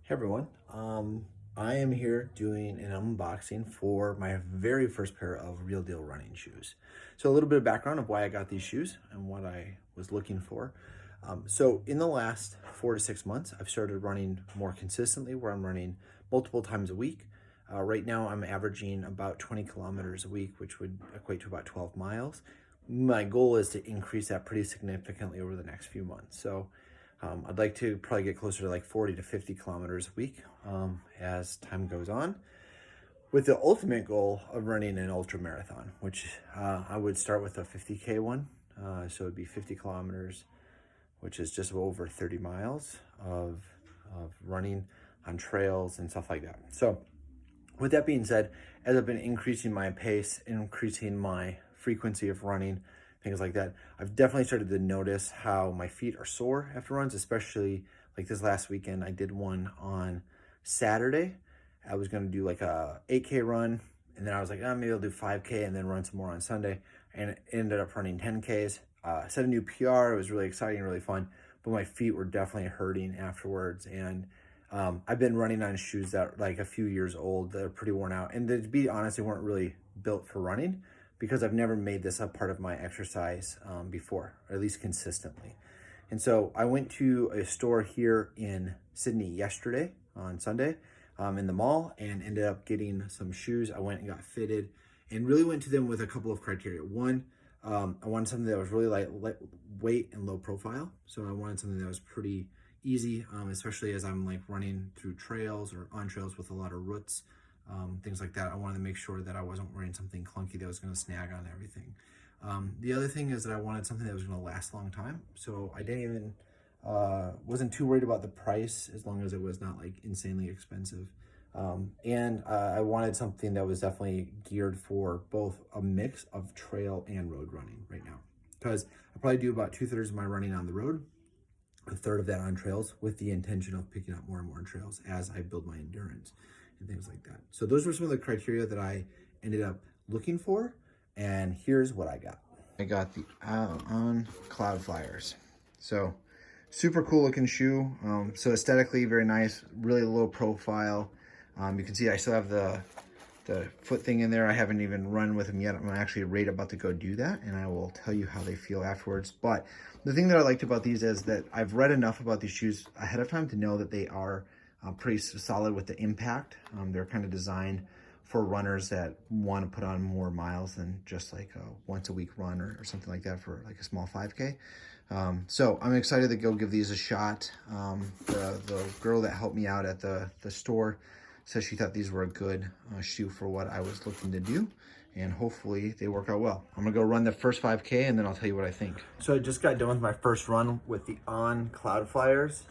Hey everyone, I am here doing an unboxing for my very first pair of Real Deal running shoes. So a little bit of background of why I got these shoes and what I was looking for. So in the last 4 to 6 months, I've started running more consistently where I'm running multiple times a week. Right now I'm averaging about 20 kilometers a week, which would equate to about 12 miles. My goal is to increase that pretty significantly over the next few months. So I'd like to probably get closer to like 40 to 50 kilometers a week as time goes on, with the ultimate goal of running an ultra marathon, which I would start with a 50K one. So it'd be 50 kilometers, which is just over 30 miles of running on trails and stuff like that. So with that being said, as I've been increasing my pace, increasing my frequency of running, things like that, I've definitely started to notice how my feet are sore after runs, especially like this last weekend. I did one on Saturday. I was going to do like a 8K run, and then I was like, oh, maybe I'll do 5K and then run some more on Sunday, and it ended up running 10Ks. Set a new PR. It was really exciting, really fun, but my feet were definitely hurting afterwards. And I've been running on shoes that are like a few years old that are pretty worn out, and to be honest, they weren't really built for running because I've never made this a part of my exercise before, or at least consistently. And so I went to a store here in Sydney yesterday on Sunday in the mall and ended up getting some shoes. I went and got fitted and really went to them with a couple of criteria. One, I wanted something that was really lightweight and low profile. So I wanted something that was pretty easy, especially as I'm like running through trails or on trails with a lot of roots, things like that. I wanted to make sure that I wasn't wearing something clunky that was going to snag on everything. The other thing is that I wanted something that was going to last a long time. So I didn't even, wasn't too worried about the price as long as it was not like insanely expensive. And I wanted something that was definitely geared for both a mix of trail and road running right now. Because I probably do about 2/3 of my running on the road, a third of that on trails, with the intention of picking up more and more on trails as I build my endurance and things like that. So those were some of the criteria that I ended up looking for, and here's what I got. I got the On Cloudflyers. So super cool looking shoe. So aesthetically very nice, really low profile. You can see I still have the foot thing in there. I haven't even run with them yet. I'm actually right about to go do that, and I will tell you how they feel afterwards. But the thing that I liked about these is that I've read enough about these shoes ahead of time to know that they are pretty solid with the impact. They're kind of designed for runners that want to put on more miles than just like a once a week run or something like that for like a small 5K. So I'm excited to go give these a shot. The girl that helped me out at the store said she thought these were a good shoe for what I was looking to do, and hopefully they work out well. I'm gonna go run the first 5K and then I'll tell you what I think. So I just got done with my first run with the On Cloudflyers.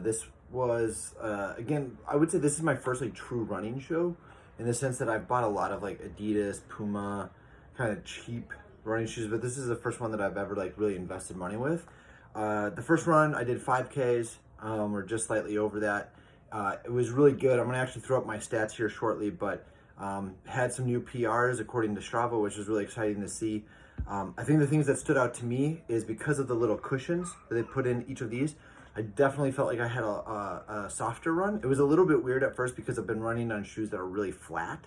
This was, again, I would say this is my first like true running shoe, in the sense that I've bought a lot of like Adidas, Puma, kind of cheap running shoes, but this is the first one that I've ever like really invested money with. The first run I did 5Ks, or just slightly over that. It was really good. I'm gonna actually throw up my stats here shortly, but had some new PRs according to Strava, which was really exciting to see. I think the things that stood out to me is because of the little cushions that they put in each of these, I definitely felt like I had a softer run. It was a little bit weird at first because I've been running on shoes that are really flat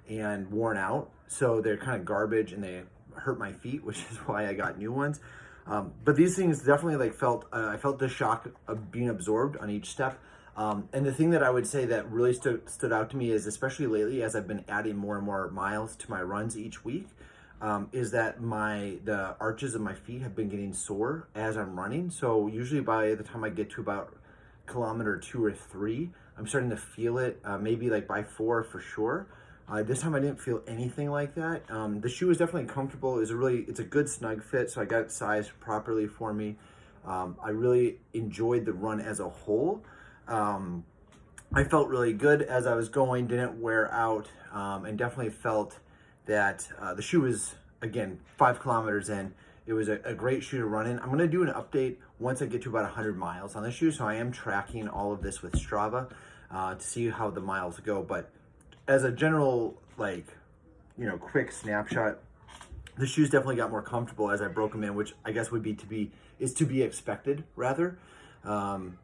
and worn out. So they're kind of garbage and they hurt my feet, which is why I got new ones. But these things definitely like I felt the shock of being absorbed on each step. And the thing that I would say that really stood out to me is, especially lately, as I've been adding more and more miles to my runs each week, is that the arches of my feet have been getting sore as I'm running. So usually by the time I get to about kilometer 2 or 3, I'm starting to feel it, maybe like by 4 for sure. This time I didn't feel anything like that. The shoe is definitely comfortable. It's a good snug fit, so I got it sized properly for me. I really enjoyed the run as a whole. I felt really good as I was going, didn't wear out, and definitely felt that the shoe is, again, 5 kilometers in. It was a great shoe to run in. I'm going to do an update once I get to about 100 miles on the shoe, so I am tracking all of this with Strava to see how the miles go. But as a general, like, quick snapshot, the shoes definitely got more comfortable as I broke them in, which I guess is to be expected, rather.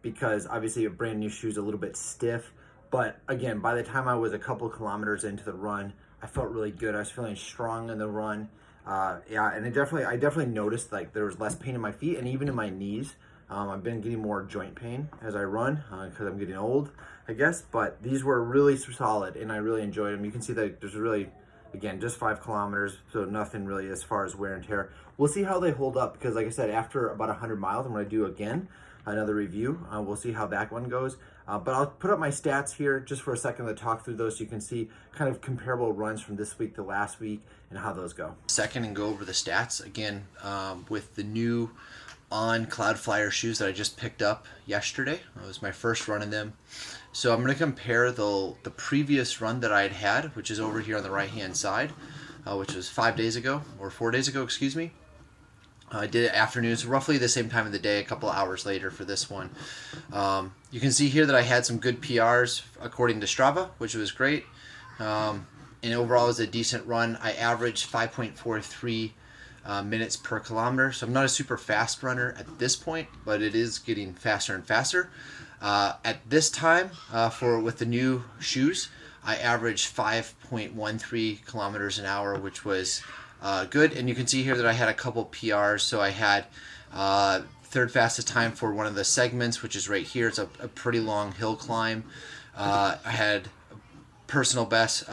because obviously a brand new shoe is a little bit stiff. But again, by the time I was a couple kilometers into the run, I felt really good. I was feeling strong in the run. Yeah, and I definitely noticed like there was less pain in my feet and even in my knees. I've been getting more joint pain as I run because I'm getting old, I guess. But these were really solid, and I really enjoyed them. You can see that there's really, again, just 5 kilometers, so nothing really as far as wear and tear. We'll see how they hold up because, like I said, after about 100 miles, I'm going to do again another review. We'll see how that one goes. But I'll put up my stats here just for a second to talk through those so you can see kind of comparable runs from this week to last week and how those go. Second, and go over the stats again with the new On Cloudflyer shoes that I just picked up yesterday. It was my first run in them. So I'm going to compare the previous run that I had, which is over here on the right hand side, which was 5 days ago, or 4 days ago, excuse me. I did it afternoons, roughly the same time of the day, a couple of hours later for this one. You can see here that I had some good PRs according to Strava, which was great. And overall it was a decent run. I averaged 5.43 minutes per kilometer. So I'm not a super fast runner at this point, but it is getting faster and faster. At this time, with the new shoes, I averaged 5.13 kilometers an hour, which was good. And you can see here that I had a couple PRs. So I had third fastest time for one of the segments, which is right here. It's a pretty long hill climb. I had personal best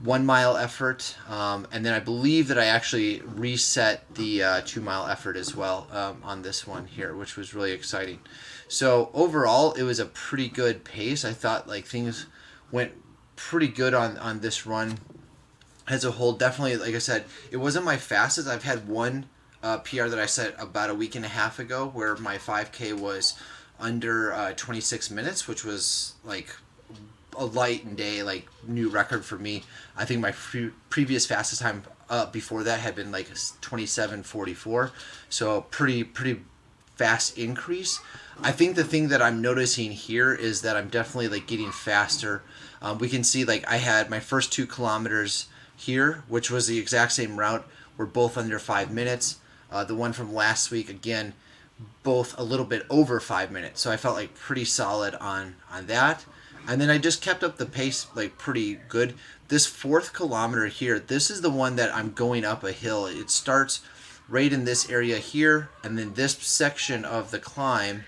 1 mile effort, and then I believe that I actually reset the 2 mile effort as well on this one here, which was really exciting. So overall, it was a pretty good pace. I thought like things went pretty good on this run as a whole. Definitely, like I said, it wasn't my fastest. I've had one PR that I set about a week and a half ago where my 5K was under 26 minutes, which was like a light and day, like new record for me. I think my previous fastest time before that had been like 27:44, so pretty fast increase. I think the thing that I'm noticing here is that I'm definitely like getting faster. We can see like I had my first 2 kilometers here, which was the exact same route. We're both under 5 minutes. The one from last week, again, both a little bit over 5 minutes. So I felt like pretty solid on that. And then I just kept up the pace like pretty good. This 4th kilometer here, this is the one that I'm going up a hill. It starts right in this area here, and then this section of the climb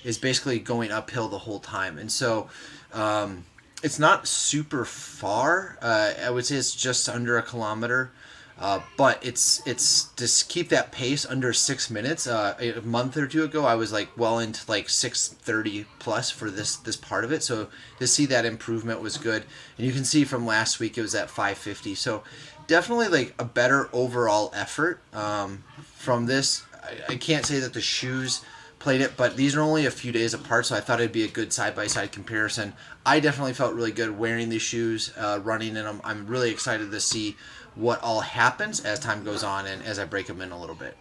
is basically going uphill the whole time. And so it's not super far. I would say it's just under a kilometer. But it's just keep that pace under 6 minutes. A month or two ago, I was like well into like 6:30 plus for this part of it. So to see that improvement was good. And you can see from last week it was at 5:50. So definitely like a better overall effort from this. I can't say that the shoes played it, but these are only a few days apart, so I thought it'd be a good side-by-side comparison. I definitely felt really good wearing these shoes, running in them. I'm really excited to see what all happens as time goes on and as I break them in a little bit.